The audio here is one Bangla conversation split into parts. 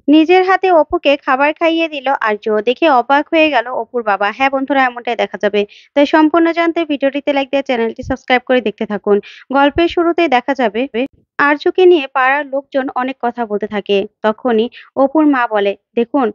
নিজের হাতে অপুকে খাবার খাইয়ে দিল আর্য। দেখে অবাক হয়ে গেল অপুর বাবা। হ্যাঁ বন্ধুরা, এমনটাই দেখা যাবে। তাই সম্পূর্ণ জানতে ভিডিওটিতে লাইক দিয়ে চ্যানেলটি সাবস্ক্রাইব করে দেখতে থাকুন। গল্পের শুরুতেই দেখা যাবে আর্যকে নিয়ে পাড়ার লোকজন অনেক কথা বলতে থাকে। তখনই অপুর মা বলে, দেখুন,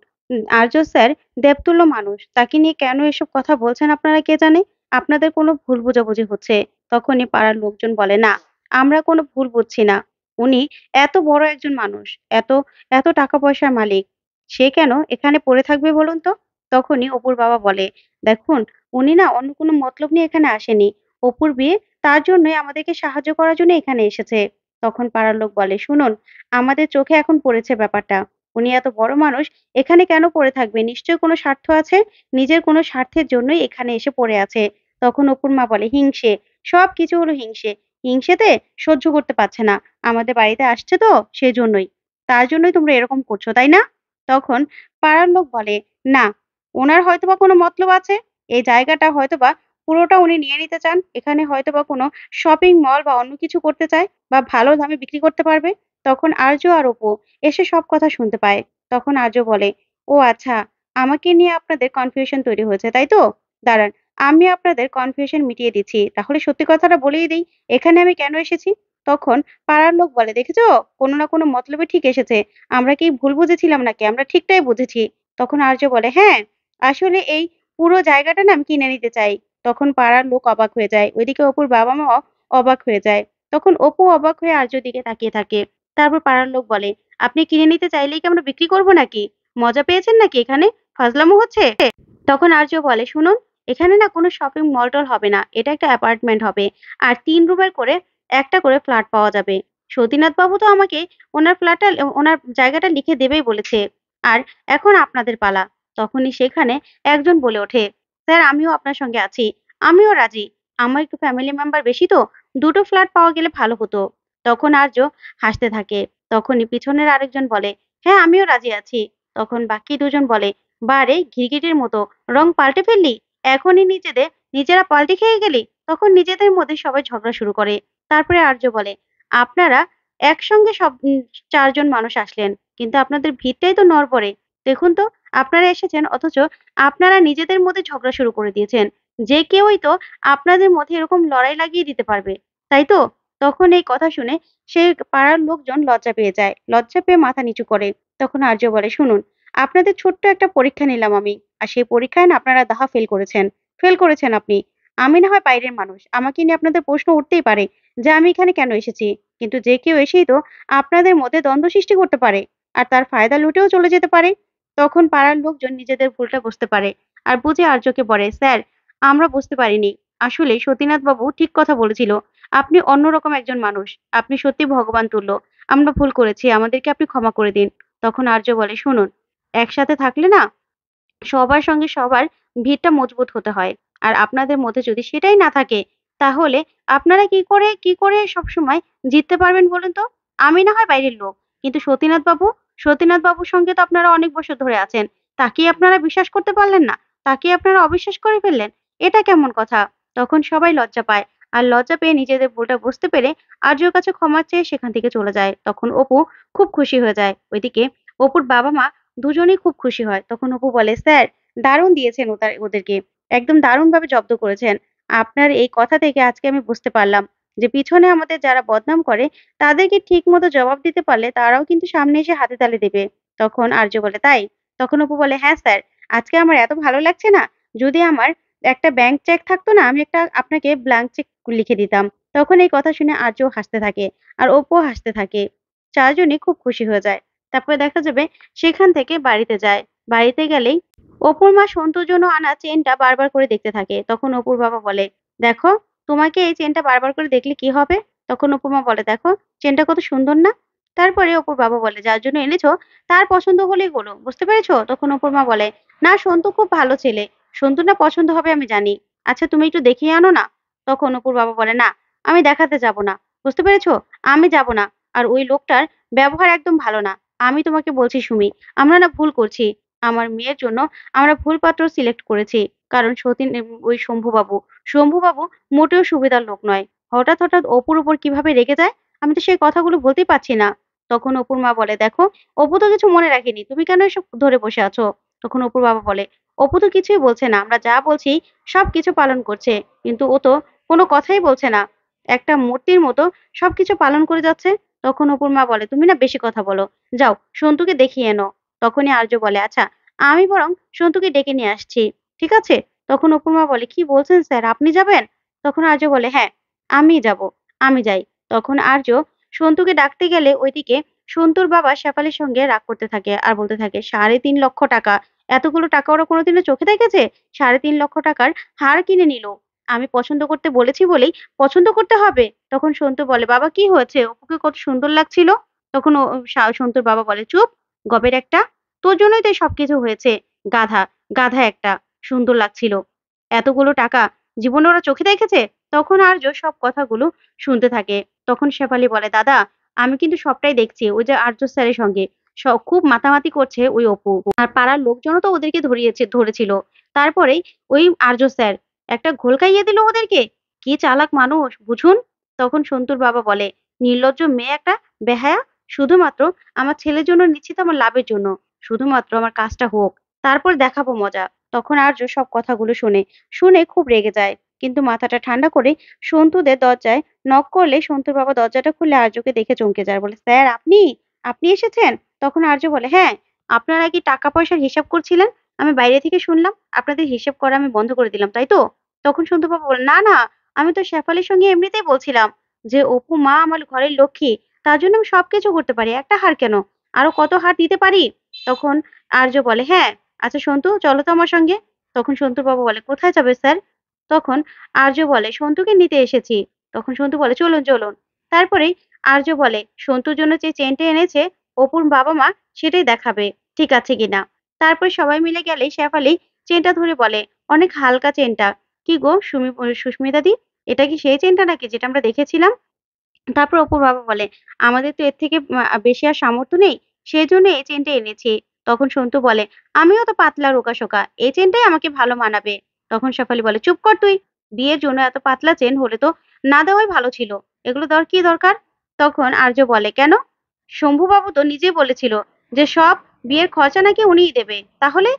আর্য স্যার দেবতুল্য মানুষ, তাকে নিয়ে কেন এসব কথা বলছেন আপনারা কে জানে। আপনাদের কোনো ভুল বোঝাবুঝি হচ্ছে। তখনই পাড়ার লোকজন বলে, না, আমরা কোনো ভুল বুঝছি না। উনি এত বড় একজন মানুষ, এত এত টাকা পয়সার মালিক। সে কেন এখানে পড়ে থাকবে বলুন তো? তখনই অপুর বাবা বলে, দেখুন, উনি না অন্য কোনো মতলব নিয়ে এখানে আসেনি। অপুর বিয়ে, তার জন্যই আমাদেরকে সাহায্য করার জন্য এখানে এসেছে। তখন পাড়ার লোক বলে, শুনুন, আমাদের চোখে এখন পড়েছে ব্যাপারটা। উনি এত বড় মানুষ, এখানে কেন পড়ে থাকবে? নিশ্চয়ই কোনো স্বার্থ আছে। নিজের কোনো স্বার্থের জন্যই এখানে এসে পড়ে আছে। তখন অপুর মা বলে, হিংসে, সবকিছু হলো হিংসে। হিংসেতে সহ্য করতে পারছে না। আমাদের বাড়িতে আসছে তো, সেজন্যই। তার জন্যই তোমরা এরকম করছো, তাই না? তখন পাড়ার লোক বলে, না, ওনার হয়তোবা কোনো মতলব আছে। এই জায়গাটা হয়তোবা পুরোটা উনি নিয়ে নিতে চান। এখানে হয়তোবা কোনো শপিং মল বা অন্য কিছু করতে চায়, বা ভালো দামে বিক্রি করতে পারবে। তখন আর্য আর অপু এসে সব কথা শুনতে পায়। তখন আর্য বলে, ও আচ্ছা, আমাকে নিয়ে আপনাদের কনফিউশন তৈরি হয়েছে, তাই তো? দাঁড়ান, আমি আপনাদের কনফিউশন মিটিয়ে দিচ্ছি। তাহলে সত্যি কথাটা বলেই দিই, এখানে আমি কেন এসেছি। তখন পাড়ার লোক বলে, দেখেছো, কোনো না কোনো মতলবে ঠিক এসেছে। আমরা কি ভুল বুঝেছিলাম নাকি? আমরা ঠিকটাই বুঝেছি। তখন আর্য বলে, হ্যাঁ, আসলে এই পুরো জায়গাটা না আমি কিনে নিতে চাই। তখন পাড়ার লোক অবাক হয়ে যায়। ওইদিকে অপুর বাবা মাও অবাক হয়ে যায়। তখন অপু অবাক হয়ে আর্যর দিকে তাকিয়ে থাকে। তারপর পাড়ার লোক বলে, আপনি কিনে নিতে চাইলেই কি আমরা বিক্রি করবো নাকি? মজা পেয়েছেন নাকি এখানে? ফাজলামো হচ্ছে? তখন আর্য বলে, শুনুন, এখানে না কোনো শপিং মল টল হবে না। এটা একটা অ্যাপার্টমেন্ট হবে। আর ৩ রুমের করে একটা করে ফ্ল্যাট পাওয়া যাবে। সতীনাথ বাবু তো আমাকে ওনার ফ্ল্যাটটা, ওনার জায়গাটা লিখে দেবেই বলেছে। আর এখন আপনাদের পালা। তখনই সেখানে একজন বলে ওঠে, স্যার, আমিও আপনার সঙ্গে আছি। আমিও রাজি। আমার একটু ফ্যামিলি মেম্বার বেশি তো, ২ টো ফ্ল্যাট পাওয়া গেলে ভালো হতো। তখন আর্য হাসতে থাকে। তখনই পিছনের আরেকজন বলে, হ্যাঁ, আমিও রাজি আছি। তখন বাকি দুজন বলে, বারে গিরগিটির মতো রং পাল্টে ফেললি? এখনই নিজেরা পাল্টে খেয়ে গেলি? তখন নিজেদের মধ্যে সবাই ঝগড়া শুরু করে। তারপরে আর্য বলে, আপনারা একসঙ্গে সব ৪ জন মানুষ আসলেন। কিন্তু আপনাদের ভিতটাই তো নড়বড়ে। দেখুন তো, আপনারা এসেছেন, অথচ আপনারা নিজেদের মধ্যে ঝগড়া শুরু করে দিয়েছেন। যে কেউই তো আপনাদের মধ্যে এরকম লড়াই লাগিয়ে দিতে পারবে। তাই তো? তখন এই কথা শুনে সেই পাড়ার লোকজন লজ্জা পেয়ে যায়। লজ্জা পেয়ে মাথা নিচু করে। তখন আর্য বলে, শুনুন, আপনাদের ছোট্ট একটা পরীক্ষা নিলাম আমি। আর সেই পরীক্ষায় না আপনারা দাহা ফেল করেছেন। ফেল করেছেন আপনি। আমি না হয় বাইরের মানুষ। আমাকে নিয়ে আপনাদের প্রশ্ন উঠতেই পারে যে আমি এখানে কেন এসেছি। কিন্তু যে কেউ এসেই তো আপনাদের মধ্যে দ্বন্দ্ব সৃষ্টি করতে পারে। আর তার ফায়দা লুটেও চলে যেতে পারে। তখন পাড়ার লোকজন নিজেদের ভুলটা বুঝতে পারে। আর বুঝে আর্যকে বলে, স্যার, আমরা বুঝতে পারিনি। আসলে সতীনাথ বাবু ঠিক কথা বলেছিল। আপনি অন্যরকম একজন মানুষ। আপনি সত্যি ভগবান তুল্য। আমরা ভুল করেছি। আমাদেরকে আপনি ক্ষমা করে দিন। তখন আর্য বলে, শুনুন, একসাথে থাকলে না সবার সঙ্গে সবার ভিতটা মজবুত হতে হয়। আর আপনাদের মধ্যে যদি সেটাই না থাকে, তাহলে আপনারা কি করে সবসময় জিততে পারবেন বলুন তো? আমি না হয় বাইরের লোক, কিন্তু সতীনাথ বাবুর সঙ্গে তো আপনারা অনেক বছর ধরে আছেন। তাকেই আপনারা বিশ্বাস করতে পারলেন না? তাকেই আপনারা অবিশ্বাস করে ফেললেন? এটা কেমন কথা? তখন সবাই লজ্জা পায়। আর লজ্জা পেয়ে নিজেদের ভুলটা বুঝতে পেরে আর্যর কাছে ক্ষমা চেয়ে সেখান থেকে চলে যায়। তখন অপু খুব খুশি হয়ে যায়। ওইদিকে অপুর বাবা মা দুজনেই খুব খুশি হয়। তখন অপু বলে, স্যার, দারুণ দিয়েছেন ওদেরকে। একদম দারুণভাবে জব্দ করেছেন। আপনার এই কথা থেকে আজকে আমি বুঝতে পারলাম যে পিছনে আমাদের যারা বদনাম করে, তাদেরকে ঠিকমতো জবাব দিতে পারলে তারাও কিন্তু সামনে এসে হাতে তালি দেবে। তখন আর্য বলে, তাই? তখন অপু বলে, হ্যাঁ স্যার, আজকে আমার এত ভালো লাগছে না। যদি আমার একটা ব্যাংক চেক থাকতো না, আমি একটা আপনাকে ব্ল্যাংক চেক লিখে দিতাম। তখন এই কথা শুনে আর্য হাসতে থাকে। আর অপুও হাসতে থাকে। ৪ জনই খুব খুশি হয়ে যায়। তারপরে দেখা যাবে সেখান থেকে বাড়িতে যায়। বাড়িতে গেলেই অপুর মা সন্তুর জন্য আনা চেনটা বারবার করে দেখতে থাকে। তখন অপুর বাবা বলে, দেখো, তোমাকে এই চেনটা বারবার করে দেখলে কি হবে? তখন অপুর মা বলে, দেখো, চেনটা কত সুন্দর না? তারপরে অপুর বাবা বলে, যার জন্য এনেছো তার পছন্দ হলেই হলো। বুঝতে পেরেছো? তখন অপুর মা বলে, না, সন্তু খুব ভালো ছেলে। সন্তুর না পছন্দ হবে আমি জানি। আচ্ছা, তুমি একটু দেখিয়ে আনো না। তখন অপুর বাবা বলে, না, আমি দেখাতে যাব না। বুঝতে পেরেছো? আমি যাব না। আর ওই লোকটার ব্যবহার একদম ভালো না। আমি তোমাকে বলছি সুমি, আমরা না ভুল করছি। আমার মেয়ের জন্য আমরা ভুল পাত্র সিলেক্ট করেছি। কারণ ওই শম্ভুবাবু মোটেও সুবিধার লোক নয়। হঠাৎ অপুর উপর কিভাবে রেগে যায়, আমি তো সেই কথাগুলো বলতেই পারছি না। তখন অপুর মা বলে, দেখো অপু তো কিছু মনে রাখেনি, তুমি কেন এসব ধরে বসে আছো? তখন অপুর বাবা বলে, অপু তো কিছুই বলছে না, আমরা যা বলছি সবকিছু পালন করছে, কিন্তু ও তো কোনো কথাই বলছে না, একটা মূর্তির মতো সবকিছু পালন করে যাচ্ছে। তখন অপুর মা বলে, তুমি না বেশি কথা বলো, যাও সন্তুকে দেখিয়ে এনো। তখনই আর্য বলে, আচ্ছা আমি বরং সন্তুকে ডেকে নিয়ে আসছি, ঠিক আছে? তখন অপুর মা বলে, কি বলছেন স্যার, আপনি যাবেন? তখন আর্য বলে, হ্যাঁ আমি যাব, আমি যাই। তখন আর্য সন্তুকে ডাকতে গেলে ওইদিকে সন্তুর বাবা শেফালির সঙ্গে রাগ করতে থাকে আর বলতে থাকে, 3.5 লক্ষ টাকা, এতগুলো টাকা ওরা কোনোদিনও চোখে দেখেছে? 3.5 লক্ষ টাকার হার কিনে নিল, আমি পছন্দ করতে বলেছি বলেই পছন্দ করতে হবে। তখন সন্তু বলে, বাবা কি হয়েছে, অপুকে কত সুন্দর লাগছিল। তখন সন্তুর বাবা বলে, চুপ গবের একটা, তোর জন্যই তো এই সবকিছু হয়েছে, গাধা, গাধা একটা, সুন্দর লাগছিল, এতগুলো টাকা জীবনে ওরা চোখে দেখেছে? তখন আর্য সব কথাগুলো শুনতে থাকে। তখন শেফালি বলে, দাদা আমি কিন্তু সবটাই দেখছি, ওই যে আর্য স্যারের সঙ্গে খুব মাতামাতি করছে ওই অপু, আর পাড়ার লোকজনও তো ওদেরকে ধরেছিল। তারপরেই ওই আর্য স্যার একটা ঘোল খাইয়ে দিল ওদেরকে, কি চালাক মানুষ বুঝুন। তখন সন্তুর বাবা বলে, নির্লজ্জ মেয়ে একটা, বেহায়া, শুধুমাত্র আমার ছেলের জন্য নিশ্চিত, আমার লাভের জন্য, শুধুমাত্র আমার কাজটা হোক, তারপর দেখাবো মজা। তখন আর্য সব কথাগুলো শুনে খুব রেগে যায়, কিন্তু মাথাটা ঠান্ডা করে সন্তুদের দরজায় নক করলে সন্তুর বাবা দরজাটা খুলে আর্যকে দেখে চমকে যায়, বলে, স্যার আপনি, আপনি এসেছেন? তখন আর্য বলে, হ্যাঁ, আপনারা কি টাকা পয়সার হিসাব করছিলেন? আমি বাইরে থেকে শুনলাম আপনাদের হিসেব করা আমি বন্ধ করে দিলাম, তাই তো? তখন সন্তু বাবা বলে, না না, আমি তো শেফালির সঙ্গে এমনিতেই বলছিলাম যে অপু মা আমার ঘরের লক্ষ্মী, তার জন্য আমি সবকিছু করতে পারি, একটা হার কেন, আরো কত হার দিতে পারি। তখন আর্য বলে, হ্যাঁ, আচ্ছা সন্তু চলো তো আমার সঙ্গে। তখন সন্তুর বাবা বলে, কোথায় যাবে স্যার? তখন আর্য বলে, সন্তুকে নিতে এসেছি। তখন সন্তু বলে, চলুন চলুন। তারপরেই আর্য বলে, সন্তুর জন্য যে চেনটা এনেছে অপুর বাবা মা, সেটাই দেখাবে ঠিক আছে কিনা। তারপর সবাই মিলে গেলে শেফালি চেনটা ধরে বলে, অনেক হালকা চেনটা, কি গো সুস্মিতা দি, এটা কি সেই চেনটা নাকি যেটা আমরা দেখেছিলাম? তারপর অপুর বাবা বলে, আমাদের তো এর থেকে বেশি আর সামর্থ্য নেই, সেজন্য এই চেনটা এনেছি। তখন সন্তু বলে, আমিও তো পাতলা রোগা-শোকা, এই চেনটাই আমাকে ভালো মানাবে। তখন শেফালি বলে, চুপ কর তুই, বিয়ের জন্য এত পাতলা চেন হলে তো না দেওয়াই ভালো ছিল, এগুলো দেওয়ার কি দরকার? তখন আর্য বলে, কেন, শম্ভুবাবু তো নিজেই বলেছিল যে সব বিয়ের খরচা নাকি উনিই দেবে, তাহলে?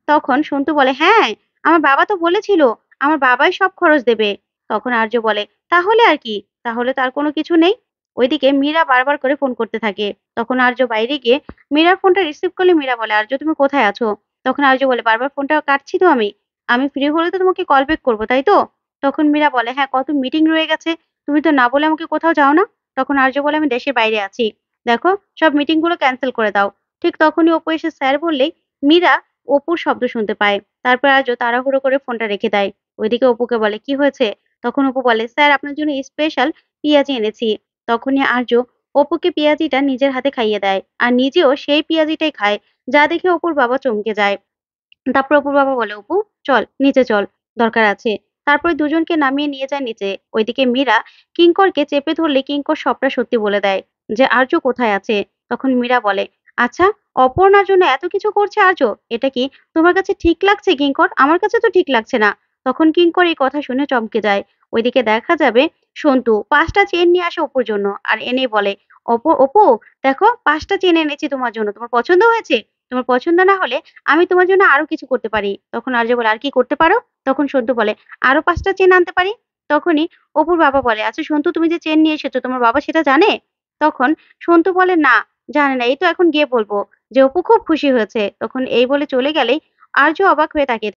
তখন সন্তু বলে, হ্যাঁ, আমার বাবা তো বলেছিল আমার বাবাই সব খরচ দেবে। তখন আর্য বলে, তাহলে আর কি, তাহলে তার কোনো কিছু নেই। ওইদিকে মীরা বারবার করে ফোন করতে থাকে। তখন আর্য বাইরে গিয়ে মীরার ফোনটা রিসিভ করলে মীরা বলে, আর্য তুমি কোথায় আছো? তখন আর্য বলে, বারবার ফোনটা কাটছি তো আমি ফ্রি হলে তো তোমাকে কল ব্যাক করবো, তাই তো? তখন মীরা বলে, হ্যাঁ, কত মিটিং রয়ে গেছে, তুমি তো না বলে আমাকে কোথাও যাও না। তখন আর্য বলে, আমি দেশের বাইরে আছি, দেখো সব মিটিং গুলো ক্যান্সেল করে দাও। ঠিক তখনই অপু এসে স্যার বললেই মীরা অপুর শব্দ শুনতে পায়। তারপর আর্য তাড়াহুড়ো করে ফোনটা রেখে দেয়। ওইদিকে অপুকে বলে, কি হয়েছে? তখন অপু বলে, স্যার আপনার জন্য স্পেশাল পিঁয়াজি এনেছি। তখনই আর্য অপুকে পেঁয়াজিটা নিজের হাতে খাইয়ে দেয় আর নিজেও সেই পেঁয়াজিটাই খায়, যা দেখে অপুর বাবা চমকে যায়। তারপর অপুর বাবা বলে, অপু চল নিচে চল, দরকার আছে। তারপরে দুজনকে নামিয়ে নিয়ে যায় নিচে। ওইদিকে মীরা কিঙ্করকে চেপে ধরলে কিঙ্কর সবটা সত্যি বলে দেয় যে আর্য কোথায় আছে। তখন মীরা বলে, আচ্ছা, অপর্ণার জন্য এত কিছু করছে আর্য, এটা কি তোমার কাছে ঠিক লাগছে কিঙ্কর? আমার কাছে তো ঠিক লাগছে না। তখন কিঙ্কর এই কথা শুনে চমকে যায়। ওইদিকে দেখা যাবে সন্তু 5টা চেন নিয়ে আসে অপুর জন্য আর এনে বলে, অপু অপু দেখো 5টা চেন এনেছি তোমার জন্য, তোমার পছন্দ হয়েছে? তোমার পছন্দ না হলে আমি তোমার জন্য আরো কিছু করতে পারি। তখন আর্য বলে, আর কি করতে পারো? তখন সন্তু বলে, আরো 5টা চেন আনতে পারি। তখনই অপুর বাবা বলে, আচ্ছা সন্তু তুমি যে চেন নিয়ে এসেছো তোমার বাবা সেটা জানে? তখন সন্তু বলে, না জানে না, এই তো এখন গিয়ে বলবো যে অপু খুব খুশি হয়েছে। তখন এই বলে চলে গেলেই আর্য অবাক হয়ে তাকিয়ে